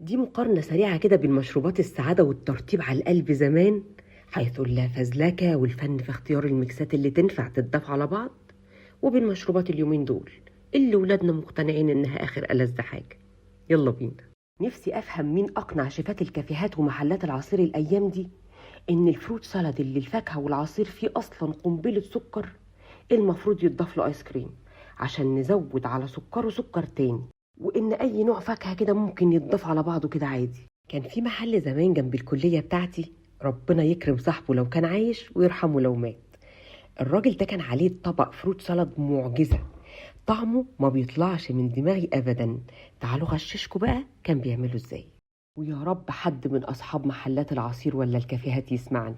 دي مقارنة سريعة كده بين مشروبات السعادة والترطيب على القلب زمان، حيث اللافزلكة والفن في اختيار الميكسات اللي تنفع تتضاف على بعض، وبين مشروبات اليومين دول اللي ولادنا مقتنعين إنها آخر ألذ حاجة. يلا بينا. نفسي أفهم مين أقنع شيفات الكافيهات ومحلات العصير الأيام دي إن الفروت سالاد اللي الفاكهة والعصير فيه أصلا قنبلة سكر المفروض يتضاف له آيس كريم عشان نزود على سكره سكر تاني، وإن أي نوع فاكهة كده ممكن يتضاف على بعضه كده عادي. كان في محل زمان جنب الكلية بتاعتي، ربنا يكرم صاحبه لو كان عايش ويرحمه لو مات. الراجل ده كان عليه طبق فروت سالاد معجزة، طعمه ما بيطلعش من دماغي أبدا. تعالوا غششكوا بقى كان بيعمله ازاي، ويا رب حد من أصحاب محلات العصير ولا الكافيهات يسمعني.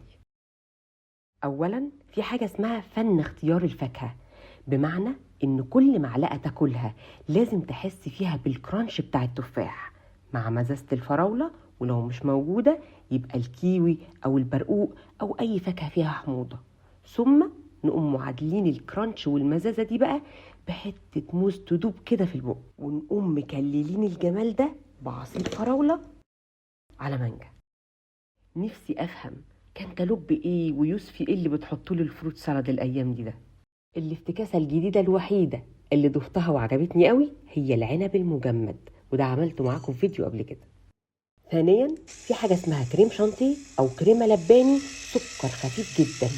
أولا في حاجة اسمها فن اختيار الفاكهة، بمعنى إن كل معلقة تاكلها لازم تحس فيها بالكرانش بتاع التفاح مع مزازة الفراولة، ولو مش موجودة يبقى الكيوي أو البرقوق أو أي فاكهة فيها حموضة. ثم نقوم معادلين الكرانش والمزازة دي بقى بحتة موز تدوب كده في البق، ونقوم مكللين الجمال ده بعصير فراولة على مانجا. نفسي أفهم كانتالوب إيه ويوسفي إيه اللي بتحطوا له الفروت سالاد الأيام دي ده. الافتكاسة الجديدة الوحيدة اللي ضفتها وعجبتني قوي هي العنب المجمد، وده عملته معاكم فيديو قبل كده. ثانيا في حاجة اسمها كريم شانتيه أو كريمة لباني، سكر خفيف جدا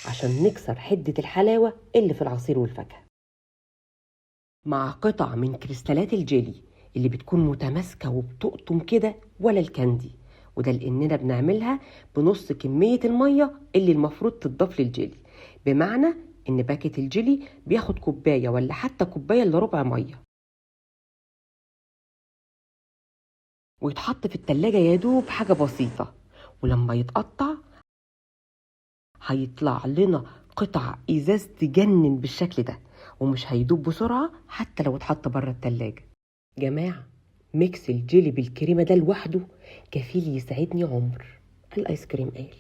عشان نكسر حدة الحلاوة اللي في العصير والفاكهة، مع قطع من كريستالات الجيلي اللي بتكون متماسكة وبتقطم كده ولا الكاندي، وده لأننا بنعملها بنص كمية المية اللي المفروض تضاف للجيلي، بمعنى إن باكت الجيلي بياخد كوباية ولا حتى كوباية إلا ربع مية، ويتحط في التلاجة يدوب حاجة بسيطة، ولما يتقطع هيطلع لنا قطع إزاز تجنن بالشكل ده، ومش هيدوب بسرعة حتى لو اتحط بره التلاجة. جماعة، ميكس الجيلي بالكريمة ده لوحده كفيل يسعدني عمر. الآيس كريم قال.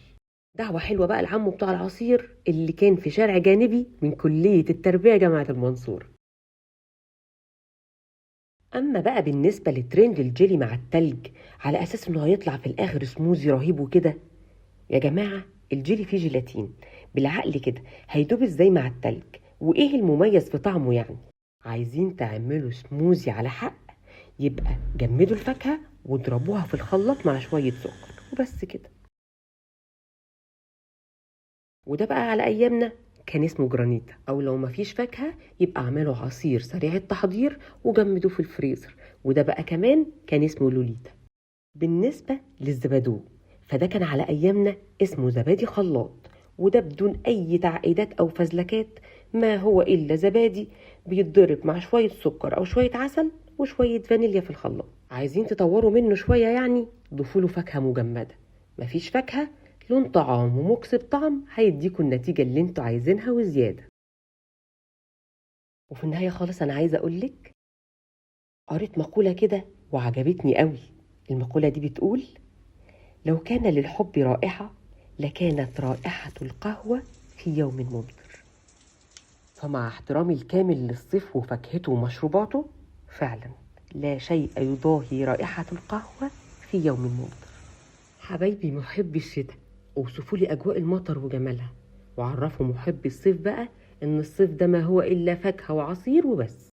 دعوة حلوة بقى لعمه بتاع العصير اللي كان في شارع جانبي من كلية التربية جامعة المنصورة. أما بقى بالنسبة لترند الجيلي مع التلج على أساس إنه هيطلع في الآخر سموزي رهيب وكده، يا جماعة الجيلي فيه جيلاتين، بالعقل كده هيدوب ازاي مع التلج؟ وإيه المميز في طعمه يعني؟ عايزين تعملوا سموزي على حق، يبقى جمدوا الفاكهة واضربوها في الخلاط مع شوية سكر وبس كده. وده بقى على أيامنا كان اسمه جرانيتا، أو لو مفيش فاكهة يبقى اعملوا عصير سريع التحضير وجمدوه في الفريزر، وده بقى كمان كان اسمه لوليتا. بالنسبة للزبادو فده كان على أيامنا اسمه زبادي خلاط، وده بدون أي تعقيدات أو فزلكات، ما هو إلا زبادي بيتضرب مع شوية سكر أو شوية عسل وشوية فانيليا في الخلاط. عايزين تطوروا منه شوية يعني ضيفوله فاكهة مجمدة، مفيش فاكهة لون طعام ومكسب طعم هيديكوا النتيجة اللي انتوا عايزينها وزيادة. وفي النهاية خالص أنا عايزة أقولك، قريت مقولة كده وعجبتني قوي. المقولة دي بتقول: لو كان للحب رائحة لكانت رائحة القهوة في يوم ممطر. فمع احترامي الكامل للصيف وفاكهته ومشروباته، فعلا لا شيء يضاهي رائحة القهوة في يوم ممطر. حبايبي محبي الشتاء، اوصفوا لي أجواء المطر وجمالها، وعرفوا محبي الصيف بقى إن الصيف ده ما هو إلا فاكهة وعصير وبس.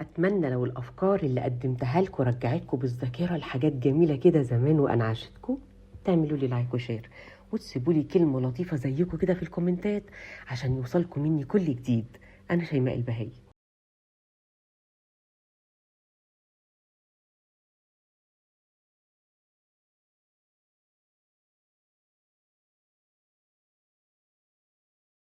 أتمنى لو الأفكار اللي قدمتها لكم رجعتكم بالذاكرة لحاجات جميلة كده زمان وأنعشتكم، تعملوا لي لايك وشير وتسيبوا لي كلمة لطيفة زيكم كده في الكومنتات عشان يوصلكم مني كل جديد. أنا شيماء البهائي.